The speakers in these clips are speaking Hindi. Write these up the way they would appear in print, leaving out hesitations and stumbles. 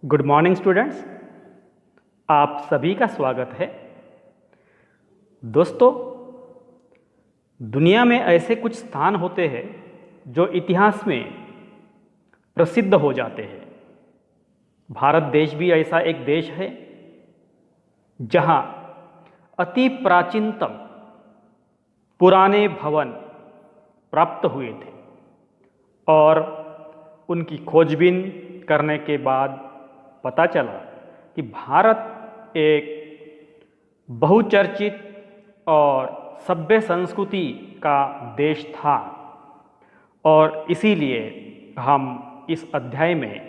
गुड मॉर्निंग स्टूडेंट्स, आप सभी का स्वागत है। दोस्तों, दुनिया में ऐसे कुछ स्थान होते हैं जो इतिहास में प्रसिद्ध हो जाते हैं। भारत देश भी ऐसा एक देश है जहां अति प्राचीनतम पुराने भवन प्राप्त हुए थे और उनकी खोजबीन करने के बाद पता चला कि भारत एक बहुचर्चित और सभ्य संस्कृति का देश था। और इसीलिए हम इस अध्याय में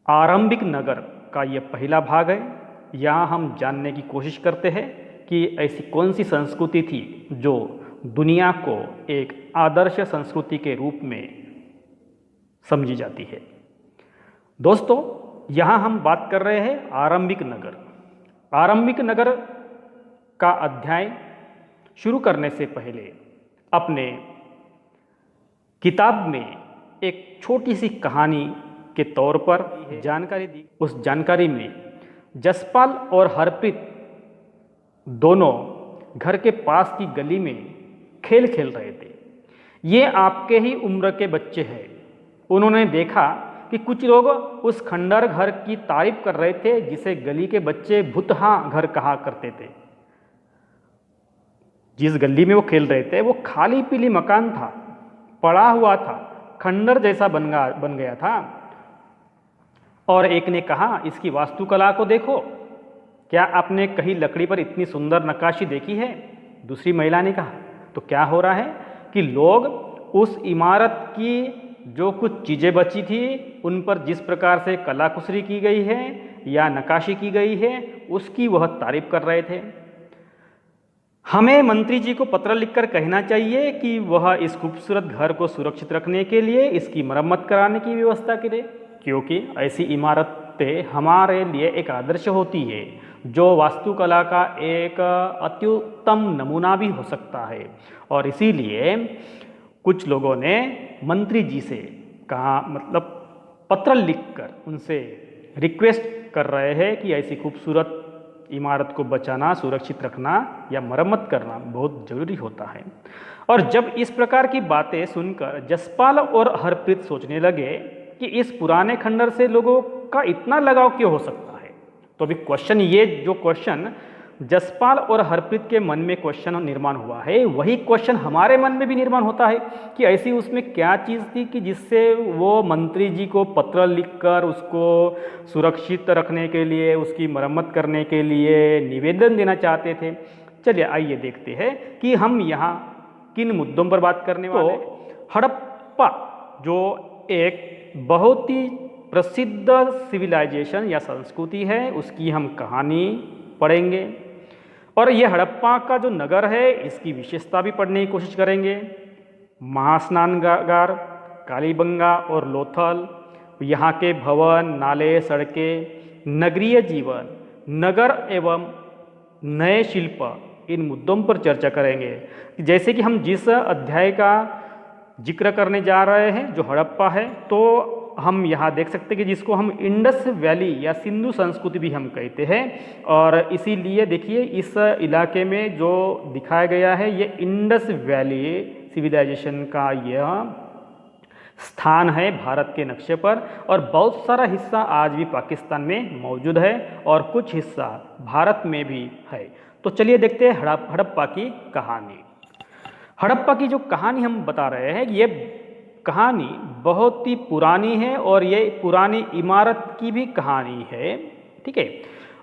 आरंभिक नगर का ये पहला भाग है। यहाँ हम जानने की कोशिश करते हैं कि ऐसी कौन सी संस्कृति थी जो दुनिया को एक आदर्श संस्कृति के रूप में समझी जाती है। दोस्तों, यहाँ हम बात कर रहे हैं आरंभिक नगर। आरंभिक नगर का अध्याय शुरू करने से पहले अपने किताब में एक छोटी सी कहानी के तौर पर जानकारी दी। उस जानकारी में जसपाल और हरप्रीत दोनों घर के पास की गली में खेल खेल रहे थे। ये आपके ही उम्र के बच्चे हैं। उन्होंने देखा कि कुछ लोग उस खंडर घर की तारीफ कर रहे थे जिसे गली के बच्चे भूतहा घर कहा करते थे। जिस गली में वो खेल रहे थे वो खाली पीली मकान था, पड़ा हुआ था, खंडर जैसा बन गया था। और एक ने कहा, इसकी वास्तुकला को देखो, क्या आपने कहीं लकड़ी पर इतनी सुंदर नक्काशी देखी है? दूसरी महिला ने कहा, तो क्या हो रहा है कि लोग उस इमारत की जो कुछ चीज़ें बची थी उन पर जिस प्रकार से कलाकुसरी की गई है या नक्काशी की गई है उसकी वह तारीफ कर रहे थे। हमें मंत्री जी को पत्र लिखकर कहना चाहिए कि वह इस खूबसूरत घर को सुरक्षित रखने के लिए इसकी मरम्मत कराने की व्यवस्था करे, क्योंकि ऐसी इमारतें हमारे लिए एक आदर्श होती है जो वास्तुकला का एक अत्युत्तम नमूना भी हो सकता है। और इसीलिए कुछ लोगों ने मंत्री जी से कहा, मतलब पत्र लिखकर उनसे रिक्वेस्ट कर रहे हैं कि ऐसी खूबसूरत इमारत को बचाना, सुरक्षित रखना या मरम्मत करना बहुत जरूरी होता है। और जब इस प्रकार की बातें सुनकर जसपाल और हरप्रीत सोचने लगे कि इस पुराने खंडर से लोगों का इतना लगाव क्यों हो सकता है। तो अभी क्वेश्चन, ये जो क्वेश्चन जसपाल और हरप्रीत के मन में क्वेश्चन निर्माण हुआ है, वही क्वेश्चन हमारे मन में भी निर्माण होता है कि ऐसी उसमें क्या चीज़ थी कि जिससे वो मंत्री जी को पत्र लिखकर उसको सुरक्षित रखने के लिए, उसकी मरम्मत करने के लिए निवेदन देना चाहते थे। चलिए आइए देखते हैं कि हम यहाँ किन मुद्दों पर बात करने वाले हैं। हड़प्पा जो एक बहुत ही प्रसिद्ध सिविलाइजेशन या संस्कृति है, उसकी हम कहानी पढ़ेंगे। और ये हड़प्पा का जो नगर है इसकी विशेषता भी पढ़ने की कोशिश करेंगे। महास्नानगार, कालीबंगा और लोथल, यहाँ के भवन, नाले, सड़कें, नगरीय जीवन, नगर एवं नए शिल्प, इन मुद्दों पर चर्चा करेंगे। जैसे कि हम जिस अध्याय का जिक्र करने जा रहे हैं जो हड़प्पा है, तो हम यहाँ देख सकते हैं कि जिसको हम इंडस वैली या सिंधु संस्कृति भी हम कहते हैं। और इसीलिए देखिए इस इलाके में जो दिखाया गया है ये इंडस वैली सिविलाइजेशन का यह स्थान है भारत के नक्शे पर। और बहुत सारा हिस्सा आज भी पाकिस्तान में मौजूद है और कुछ हिस्सा भारत में भी है। तो चलिए देखते हैं हड़प्पा की कहानी। हड़प्पा की जो कहानी हम बता रहे हैं, ये कहानी बहुत ही पुरानी है और ये पुरानी इमारत की भी कहानी है, ठीक है।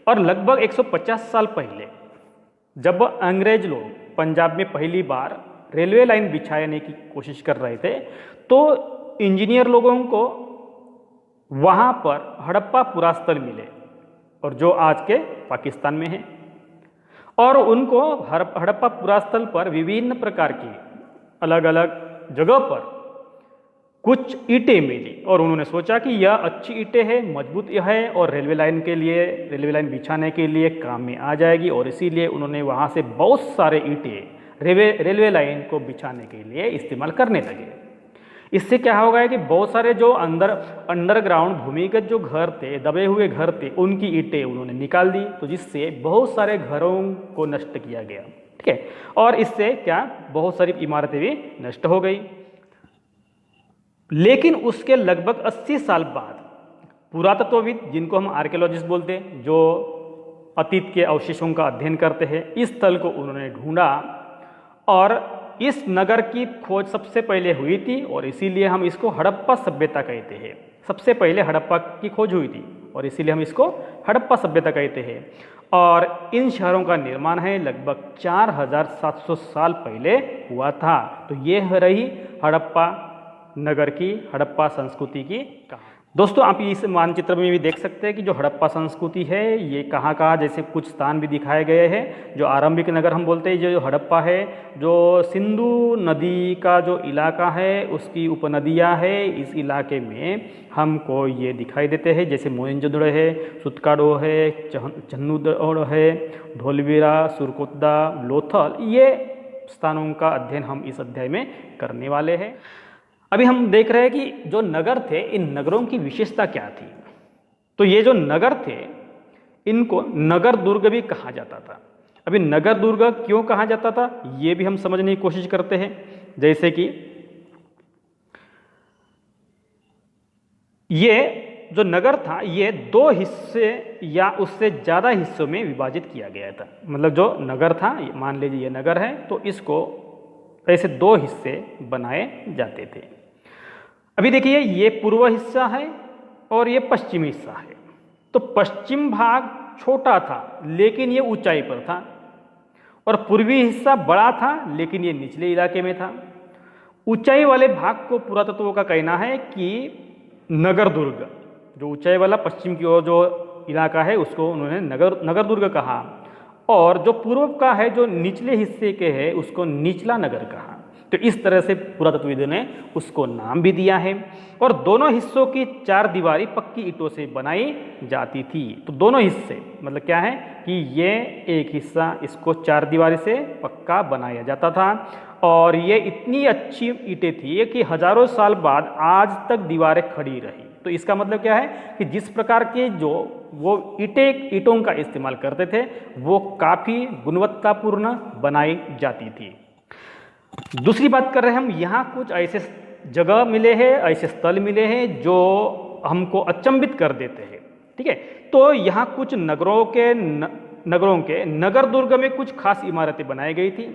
और लगभग 150 साल पहले जब अंग्रेज लोग पंजाब में पहली बार रेलवे लाइन बिछाने की कोशिश कर रहे थे, तो इंजीनियर लोगों को वहाँ पर हड़प्पा पुरास्थल मिले और जो आज के पाकिस्तान में है। और उनको हड़प्पा पुरास्थल पर विभिन्न प्रकार की अलग अलग जगह पर कुछ ईंटें मिली और उन्होंने सोचा कि यह अच्छी ईंटें हैं, मजबूत यह है और रेलवे लाइन बिछाने के लिए काम में आ जाएगी। और इसीलिए उन्होंने वहाँ से बहुत सारे ईंटें रेलवे लाइन को बिछाने के लिए इस्तेमाल करने लगे। इससे क्या होगा कि बहुत सारे जो अंडरग्राउंड भूमिगत जो घर थे, दबे हुए घर थे, उनकी ईंटें उन्होंने निकाल दी, तो जिससे बहुत सारे घरों को नष्ट किया गया। ठीक है, और इससे क्या बहुत सारी इमारतें भी नष्ट हो गई। लेकिन उसके लगभग 80 साल बाद पुरातत्वविद, जिनको हम आर्कियोलॉजिस्ट बोलते हैं, जो अतीत के अवशेषों का अध्ययन करते हैं, इस स्थल को उन्होंने ढूंढा और इस नगर की खोज सबसे पहले हुई थी और इसीलिए हम इसको हड़प्पा सभ्यता कहते हैं। सबसे पहले हड़प्पा की खोज हुई थी और इसीलिए हम इसको हड़प्पा सभ्यता कहते हैं। और इन शहरों का निर्माण है लगभग 4700 साल पहले हुआ था। तो ये रही हड़प्पा नगर की, हड़प्पा संस्कृति की कहानी। दोस्तों, आप इस मानचित्र में भी देख सकते हैं कि जो हड़प्पा संस्कृति है ये कहाँ कहाँ, जैसे कुछ स्थान भी दिखाए गए हैं। जो आरंभिक नगर हम बोलते हैं, जो हड़प्पा है, जो सिंधु नदी का जो इलाका है उसकी उपनदियाँ है, इस इलाके में हमको ये दिखाई देते हैं। जैसे मोहनजोदड़ो है, सुतकाडो है, चन्नूदड़ो है, ढोलवीरा, सुरकोत्दा, लोथल, ये स्थानों का अध्ययन हम इस अध्याय में करने वाले हैं। अभी हम देख रहे हैं कि जो नगर थे, इन नगरों की विशेषता क्या थी। तो ये जो नगर थे इनको नगर दुर्ग भी कहा जाता था। अभी नगर दुर्ग क्यों कहा जाता था ये भी हम समझने की कोशिश करते हैं। जैसे कि ये जो नगर था ये 2 हिस्से या उससे ज़्यादा हिस्सों में विभाजित किया गया था। मतलब जो नगर था, मान लीजिए ये नगर है, तो इसको ऐसे 2 हिस्से बनाए जाते थे। अभी देखिए ये पूर्व हिस्सा है और ये पश्चिमी हिस्सा है। तो पश्चिम भाग छोटा था लेकिन ये ऊंचाई पर था और पूर्वी हिस्सा बड़ा था लेकिन ये निचले इलाके में था। ऊंचाई वाले भाग को पुरातत्वों का कहना है कि नगर दुर्ग, जो ऊंचाई वाला पश्चिम की ओर जो इलाका है उसको उन्होंने नगर दुर्ग कहा, और जो पूर्व का है, जो निचले हिस्से के है, उसको निचला नगर कहा। तो इस तरह से पुरातत्वविदों ने उसको नाम भी दिया है। और दोनों हिस्सों की 4 दीवारी पक्की ईंटों से बनाई जाती थी। तो दोनों हिस्से मतलब क्या है कि ये एक हिस्सा, इसको 4 दीवारी से पक्का बनाया जाता था और ये इतनी अच्छी ईंटें थी कि हजारों साल बाद आज तक दीवारें खड़ी रही। तो इसका मतलब क्या है कि जिस प्रकार के जो वो ईंटों का इस्तेमाल करते थे वो काफ़ी गुणवत्तापूर्ण बनाई जाती थी। दूसरी बात कर रहे हैं हम, यहाँ कुछ ऐसे जगह मिले हैं, ऐसे स्थल मिले हैं जो हमको अचंभित कर देते हैं। ठीक है, तो यहाँ कुछ नगरों के नगर दुर्ग में कुछ खास इमारतें बनाई गई थी।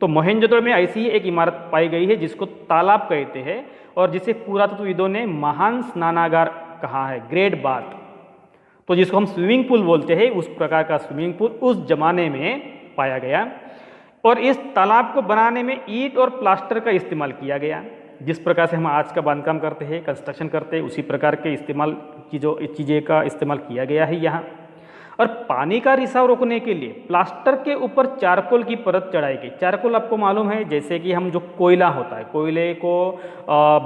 तो मोहनजोदड़ो में ऐसी ही एक इमारत पाई गई है जिसको तालाब कहते हैं और जिसे पुरातत्वविदों ने महान स्नानागार कहा है, ग्रेट बाथ। तो जिसको हम स्विमिंग पूल बोलते हैं, उस प्रकार का स्विमिंग पूल उस जमाने में पाया गया। और इस तालाब को बनाने में ईंट और प्लास्टर का इस्तेमाल किया गया। जिस प्रकार से हम आज का बांधकाम करते हैं, कंस्ट्रक्शन करते हैं, उसी प्रकार के चीज़ें का इस्तेमाल किया गया है यहाँ। और पानी का रिसाव रोकने के लिए प्लास्टर के ऊपर चारकोल की परत चढ़ाई गई। चारकोल आपको मालूम है, जैसे कि हम जो कोयला होता है, कोयले को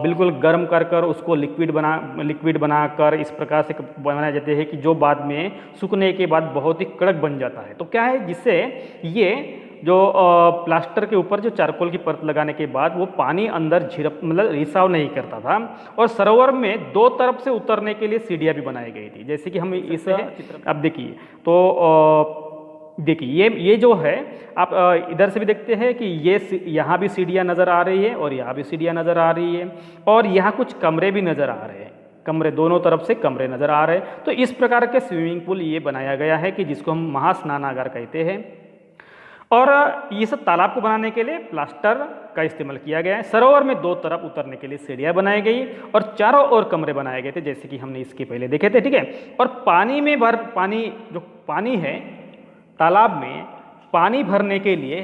बिल्कुल गर्म कर उसको लिक्विड बनाकर इस प्रकार से बनाए जाते हैं कि जो बाद में सूखने के बाद बहुत ही कड़क बन जाता है। तो क्या है, जिससे ये जो प्लास्टर के ऊपर जो चारकोल की परत लगाने के बाद वो पानी अंदर मतलब रिसाव नहीं करता था। और सरोवर में 2 तरफ से उतरने के लिए सीढ़ियाँ भी बनाई गई थी। जैसे कि हम इस अब देखिए, तो देखिए ये जो है, आप इधर से भी देखते हैं कि ये यहाँ भी सीढ़ियाँ नज़र आ रही है और यहाँ भी सीढ़ियाँ नज़र आ रही है और यहाँ कुछ कमरे भी नज़र आ रहे हैं। कमरे, दोनों तरफ से कमरे नज़र आ रहे हैं। तो इस प्रकार के स्विमिंग पूल ये बनाया गया है कि जिसको हम महास्नानागार कहते हैं। और ये सब तालाब को बनाने के लिए प्लास्टर का इस्तेमाल किया गया है। सरोवर में 2 तरफ उतरने के लिए सीढ़ियाँ बनाई गई और चारों ओर कमरे बनाए गए थे, जैसे कि हमने इसके पहले देखे थे। ठीक है, और जो पानी है तालाब में, पानी भरने के लिए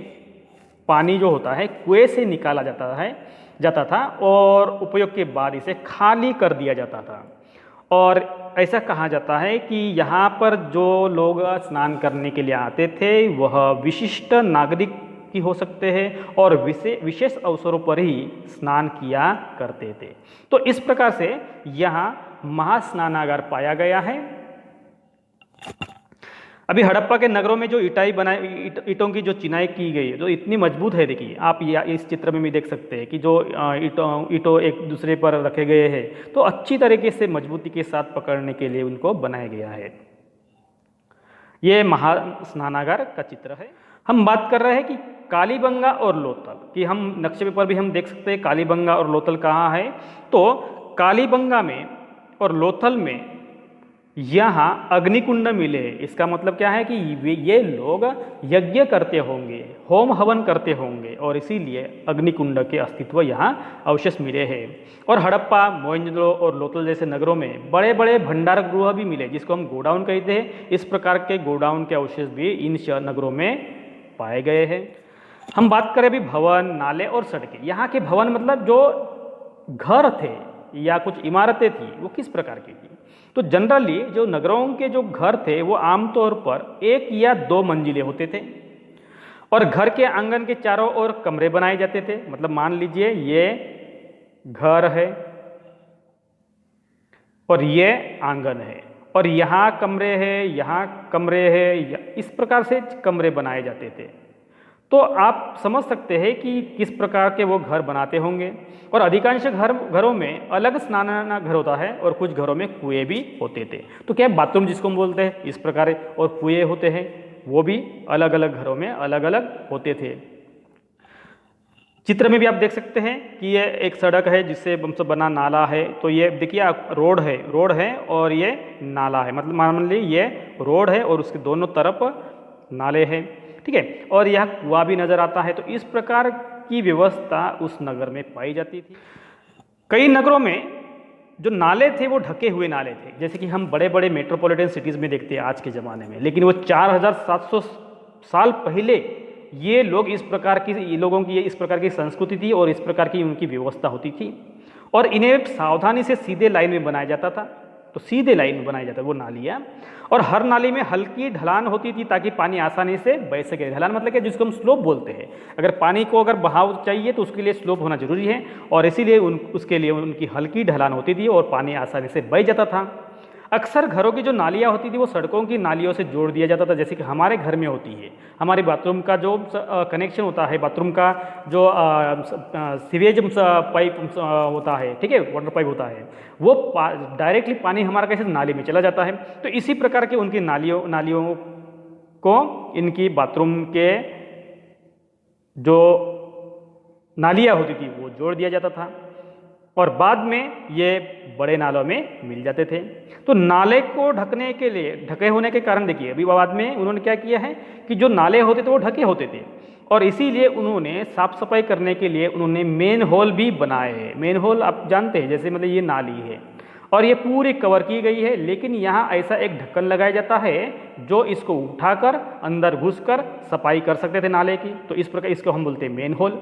पानी जो होता है कुएं से निकाला जाता था और उपयोग के बाद इसे खाली कर दिया जाता था। और ऐसा कहा जाता है कि यहाँ पर जो लोग स्नान करने के लिए आते थे वह विशिष्ट नागरिक की हो सकते हैं और विशेष अवसरों पर ही स्नान किया करते थे। तो इस प्रकार से यहाँ महास्नानागार पाया गया है। अभी हड़प्पा के नगरों में जो ईटाई बनाई ईंटों की जो चिनाई की गई है जो इतनी मजबूत है, देखिए आप इस चित्र में भी देख सकते हैं कि जो ईंटों एक दूसरे पर रखे गए हैं तो अच्छी तरीके से मजबूती के साथ पकड़ने के लिए उनको बनाया गया है। ये महास्नानागार का चित्र है। हम बात कर रहे हैं कि कालीबंगा और लोथल कि हम नक्शे पर भी हम देख सकते हैं कालीबंगा और लोथल कहाँ है। तो कालीबंगा में और लोथल में यहाँ अग्निकुंड मिले। इसका मतलब क्या है कि ये लोग यज्ञ करते होंगे, होम हवन करते होंगे और इसीलिए अग्निकुंड के अस्तित्व यहाँ अवशेष मिले हैं। और हड़प्पा, मोहनजोदड़ो और लोथल जैसे नगरों में बड़े बड़े भंडार गृह भी मिले जिसको हम गोडाउन कहते हैं। इस प्रकार के गोडाउन के अवशेष भी इन नगरों में पाए गए हैं। हम बात करें अभी भवन, नाले और सड़कें। यहाँ के भवन मतलब जो घर थे या कुछ इमारतें थी वो किस प्रकार की थी। तो जनरली जो नगरों के जो घर थे वो आमतौर पर 1 या 2 मंजिले होते थे और घर के आंगन के चारों ओर कमरे बनाए जाते थे। मतलब मान लीजिए ये घर है और ये आंगन है और यहाँ कमरे हैं, यहाँ कमरे हैं, इस प्रकार से कमरे बनाए जाते थे। तो आप समझ सकते हैं कि किस प्रकार के वो घर बनाते होंगे। और अधिकांश घरों में अलग स्नान घर होता है और कुछ घरों में कुएं भी होते थे। तो क्या बाथरूम जिसको हम बोलते हैं इस प्रकार, और कुएं होते हैं वो भी अलग अलग घरों में अलग अलग होते थे। चित्र में भी आप देख सकते हैं कि ये एक सड़क है जिससे बना नाला है। तो ये देखिए आप रोड है और ये नाला है। मतलब मान लीजिए ये रोड है और उसके दोनों तरफ नाले हैं, ठीक है। और यह कुआं भी नजर आता है। तो इस प्रकार की व्यवस्था उस नगर में पाई जाती थी। कई नगरों में जो नाले थे वो ढके हुए नाले थे, जैसे कि हम बड़े बड़े मेट्रोपॉलिटन सिटीज़ में देखते हैं आज के ज़माने में। लेकिन वो 4700 साल पहले ये लोग इस प्रकार की, ये लोगों की इस प्रकार की संस्कृति थी और इस प्रकार की उनकी व्यवस्था होती थी। और इन्हें सावधानी से सीधे लाइन में बनाया जाता था। तो सीधे लाइन में बनाया जाता है वो नालियाँ। और हर नाली में हल्की ढलान होती थी ताकि पानी आसानी से बह सके। ढलान मतलब क्या, जिसको हम स्लोप बोलते हैं। अगर पानी को अगर बहाव चाहिए तो उसके लिए स्लोप होना जरूरी है और इसीलिए उसके लिए उनकी हल्की ढलान होती थी और पानी आसानी से बह जाता था। अक्सर घरों की जो नालियाँ होती थी वो सड़कों की नालियों से जोड़ दिया जाता था, जैसे कि हमारे घर में होती है। हमारे बाथरूम का जो कनेक्शन होता है, बाथरूम का जो सीवेज पाइप होता है, ठीक है, वाटर पाइप होता है, वो डायरेक्टली पानी हमारा कैसे नाली में चला जाता है। तो इसी प्रकार के उनकी नालियों को इनकी बाथरूम के जो नालियाँ होती थी वो जोड़ दिया जाता था और बाद में ये बड़े नालों में मिल जाते थे। तो नाले को ढकने के लिए, ढके होने के कारण देखिए अभी बाद में उन्होंने क्या किया है कि जो नाले होते थे वो ढके होते थे और इसीलिए उन्होंने साफ सफाई करने के लिए उन्होंने मेन होल भी बनाए हैं। मेन होल आप जानते हैं, जैसे मतलब ये नाली है और ये पूरी कवर की गई है, लेकिन यहाँ ऐसा एक ढक्कन लगाया जाता है जो इसको उठाकर अंदर घुसकर सफाई कर सकते थे नाले की। तो इस प्रकार इसको हम बोलते हैं मेन होल,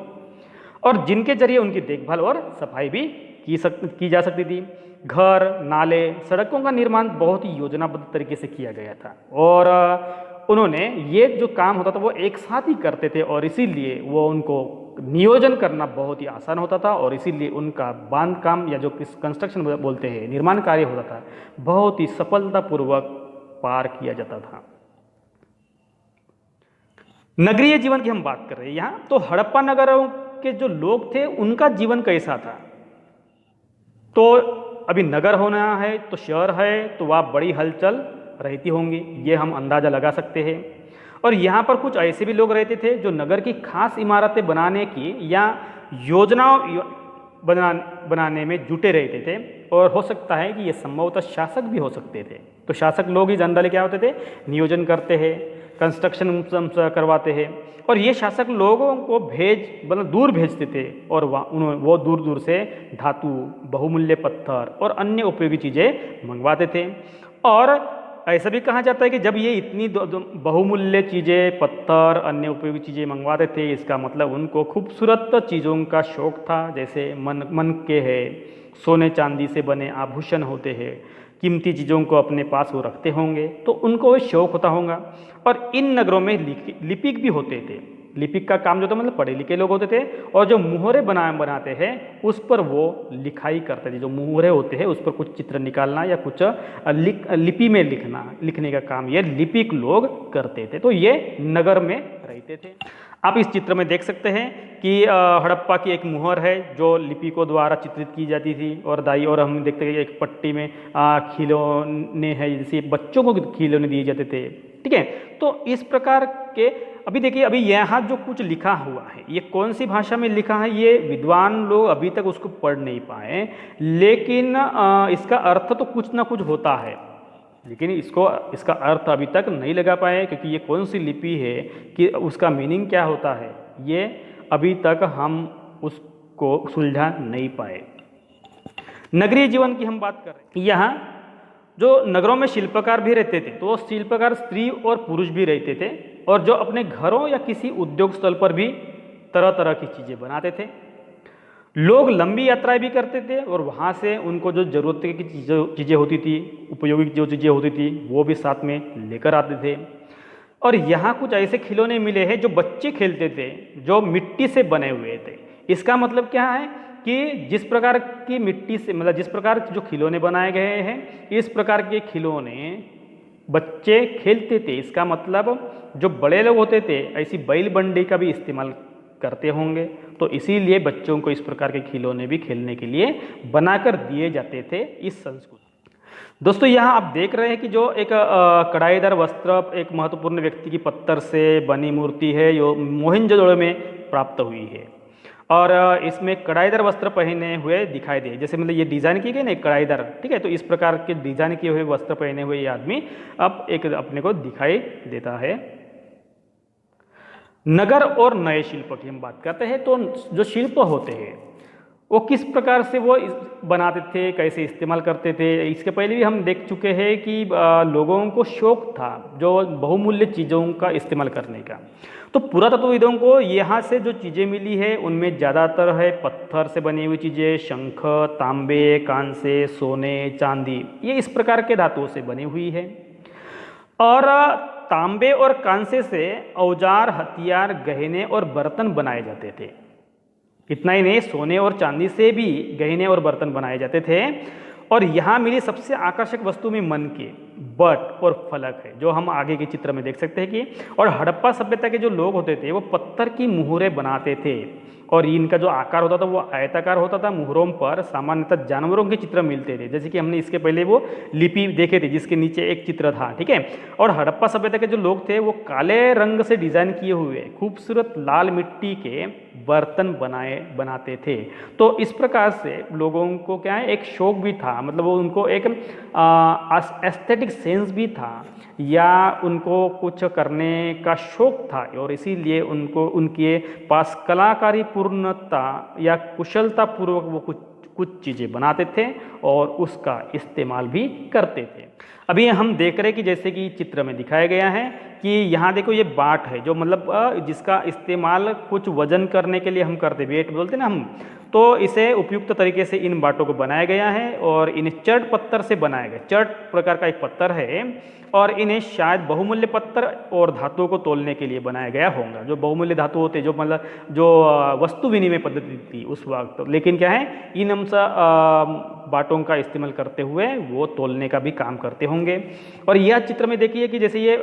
और जिनके जरिए उनकी देखभाल और सफाई भी की जा सकती थी। घर, नाले, सड़कों का निर्माण बहुत ही योजनाबद्ध तरीके से किया गया था और उन्होंने ये जो काम होता था वो एक साथ ही करते थे और इसीलिए वो उनको नियोजन करना बहुत ही आसान होता था और इसीलिए उनका बांध काम या जो कंस्ट्रक्शन बोलते हैं, निर्माण कार्य होता था, बहुत ही सफलतापूर्वक पार किया जाता था। नगरीय जीवन की हम बात कर रहे हैं यहाँ। तो हड़प्पा नगरों के जो लोग थे उनका जीवन कैसा था। तो अभी नगर होना है तो शहर है तो वहाँ बड़ी हलचल रहती होंगी, ये हम अंदाज़ा लगा सकते हैं। और यहाँ पर कुछ ऐसे भी लोग रहते थे जो नगर की खास इमारतें बनाने की या योजनाओं बनाने में जुटे रहते थे और हो सकता है कि ये संभवतः शासक भी हो सकते थे। तो शासक लोग ही जनरली क्या होते थे, नियोजन करते हैं, कंस्ट्रक्शन करवाते हैं और ये शासक लोगों को मतलब दूर भेजते थे और वो दूर दूर से धातु, बहुमूल्य पत्थर और अन्य उपयोगी चीज़ें मंगवाते थे। और ऐसा भी कहा जाता है कि जब ये इतनी बहुमूल्य चीज़ें, पत्थर, अन्य उपयोगी चीज़ें मंगवाते थे, इसका मतलब उनको खूबसूरत चीज़ों का शौक़ था। जैसे मन के है, सोने चांदी से बने आभूषण होते हैं, कीमती चीज़ों को अपने पास वो रखते होंगे, तो उनको वो शौक़ होता होगा। और इन नगरों में लिपिक भी होते थे। लिपिक का काम जो था मतलब पढ़े लिखे लोग होते थे, और जो मुहरे बनाते हैं उस पर वो लिखाई करते थे। जो मुहरे होते हैं उस पर कुछ चित्र निकालना या कुछ लिपि में लिखने का काम ये लिपिक लोग करते थे। तो ये नगर में रहते थे। आप इस चित्र में देख सकते हैं कि हड़प्पा की एक मुहर है जो लिपिकों द्वारा चित्रित की जाती थी, और दाई और हम देखते हैं कि एक पट्टी में खिलौने हैं, जैसे बच्चों को खिलौने दिए जाते थे। ठीक है, तो इस प्रकार के अभी देखिए, अभी यहाँ जो कुछ लिखा हुआ है ये कौन सी भाषा में लिखा है, ये विद्वान लोग अभी तक उसको पढ़ नहीं पाए, लेकिन इसका अर्थ तो कुछ ना कुछ होता है, लेकिन इसका अर्थ अभी तक नहीं लगा पाए, क्योंकि ये कौन सी लिपि है कि उसका मीनिंग क्या होता है, ये अभी तक हम उसको सुलझा नहीं पाए। नगरीय जीवन की हम बात कर रहे हैं। यहाँ जो नगरों में शिल्पकार भी रहते थे, तो शिल्पकार स्त्री और पुरुष भी रहते थे, और जो अपने घरों या किसी उद्योग स्थल पर भी तरह तरह की चीज़ें बनाते थे। लोग लंबी यात्राएं भी करते थे, और वहाँ से उनको जो ज़रूरत की चीज़ें होती थी, उपयोगी जो चीज़ें होती थी, वो भी साथ में लेकर आते थे। और यहाँ कुछ ऐसे खिलौने मिले हैं जो बच्चे खेलते थे, जो मिट्टी से बने हुए थे। इसका मतलब क्या है कि जिस प्रकार की मिट्टी से, मतलब जिस प्रकार जो खिलौने बनाए गए हैं, इस प्रकार के खिलौने बच्चे खेलते थे। इसका मतलब जो बड़े लोग होते थे ऐसी बैल बंडी का भी इस्तेमाल करते होंगे, तो इसीलिए बच्चों को इस प्रकार के खिलौने भी खेलने के लिए बनाकर दिए जाते थे इस संस्कृति। दोस्तों, यहाँ आप देख रहे हैं कि जो एक कढ़ाईदार वस्त्र एक महत्वपूर्ण व्यक्ति की पत्थर से बनी मूर्ति है, जो मोहनजोदड़ो में प्राप्त हुई है, और इसमें कढ़ाईदार वस्त्र पहने हुए दिखाई दे, जैसे मतलब ये डिजाइन किए गए ना कढ़ाईदार, ठीक है, तो इस प्रकार के डिजाइन किए हुए वस्त्र पहने हुए ये आदमी अब एक अपने को दिखाई देता है। नगर और नए शिल्प की हम बात करते हैं, तो जो शिल्प होते हैं वो किस प्रकार से वो बनाते थे, कैसे इस्तेमाल करते थे, इसके पहले भी हम देख चुके हैं कि लोगों को शौक था जो बहुमूल्य चीज़ों का इस्तेमाल करने का। तो पुरातत्वविदों को यहाँ से जो चीज़ें मिली है उनमें ज़्यादातर है पत्थर से बनी हुई चीज़ें, शंख, तांबे, कांसे, सोने, चांदी, ये इस प्रकार के धातुओं से बनी हुई है। और तांबे और कांसे से औजार, हथियार, गहने और बर्तन बनाए जाते थे। इतना ही नहीं, सोने और चांदी से भी गहने और बर्तन बनाए जाते थे। और यहाँ मिली सबसे आकर्षक वस्तु में मन के बट और फलक है, जो हम आगे के चित्र में देख सकते हैं कि। और हड़प्पा सभ्यता के जो लोग होते थे वो पत्थर की मुहरें बनाते थे, और इनका जो आकार होता था वो आयताकार होता था। मुहरों पर सामान्यतः जानवरों के चित्र मिलते थे, जैसे कि हमने इसके पहले वो लिपि देखे थे जिसके नीचे एक चित्र था, ठीक है। और हड़प्पा सभ्यता के जो लोग थे वो काले रंग से डिजाइन किए हुए खूबसूरत लाल मिट्टी के बर्तन बनाते थे। तो इस प्रकार से लोगों को क्या है, एक शौक भी था, मतलब वो उनको एक एस्थेटिक सेंस भी था, या उनको कुछ करने का शौक था, और इसीलिए उनको उनके पास कलाकारी पूर्णता या कुशलता पूर्वक वो कुछ चीज़ें बनाते थे और उसका इस्तेमाल भी करते थे। अभी हम देख रहे हैं कि जैसे कि चित्र में दिखाया गया है कि यहाँ देखो ये बाट है, जो मतलब जिसका इस्तेमाल कुछ वजन करने के लिए हम करते, वेट बोलते ना हम, तो इसे उपयुक्त तरीके से इन बाटों को बनाया गया है, और इन्हें चट पत्थर से बनाया गया। चट प्रकार का एक पत्थर है, और इन्हें शायद बहुमूल्य पत्थर और धातुओं को तोलने के लिए बनाया गया होगा। जो बहुमूल्य धातु होते, जो मतलब जो वस्तु विनिमय पद्धति थी उस वक्त, लेकिन क्या है, इन बाटों का इस्तेमाल करते हुए वो तोलने का भी काम करते होंगे। और यह चित्र में देखिए कि जैसे ये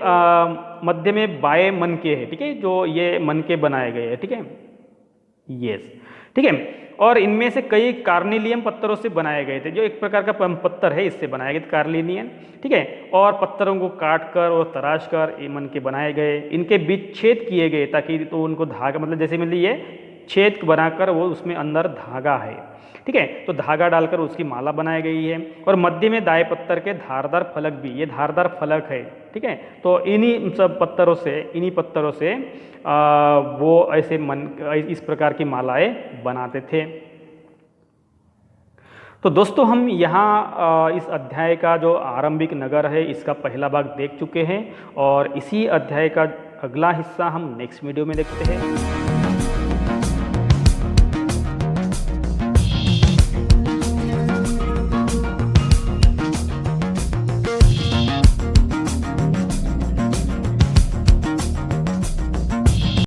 मध्य में बाएं मनके है, ठीक है, जो ये मनके बनाए गए हैं, ठीक है, यस, ठीक है। और इनमें से कई कार्निलियम पत्थरों से बनाए गए थे, जो एक प्रकार का पत्थर है, इससे बनाए गए थे कार्निलियम, ठीक है। और पत्थरों को काट कर और तराश कर ये मन के बनाए गए, इनके बीच छेद किए गए ताकि तो उनको धागा, मतलब जैसे मतलब ये छेद बनाकर वो उसमें अंदर धागा है, ठीक है, तो धागा डालकर उसकी माला बनाई गई है। और मध्य में दाएं पत्थर के धारदार फलक भी, ये धारदार फलक है, ठीक है, तो इन्हीं सब पत्थरों से वो ऐसे इस प्रकार की मालाएं बनाते थे। तो दोस्तों, हम यहाँ इस अध्याय का जो आरंभिक नगर है इसका पहला भाग देख चुके हैं, और इसी अध्याय का अगला हिस्सा हम नेक्स्ट वीडियो में देखते हैं।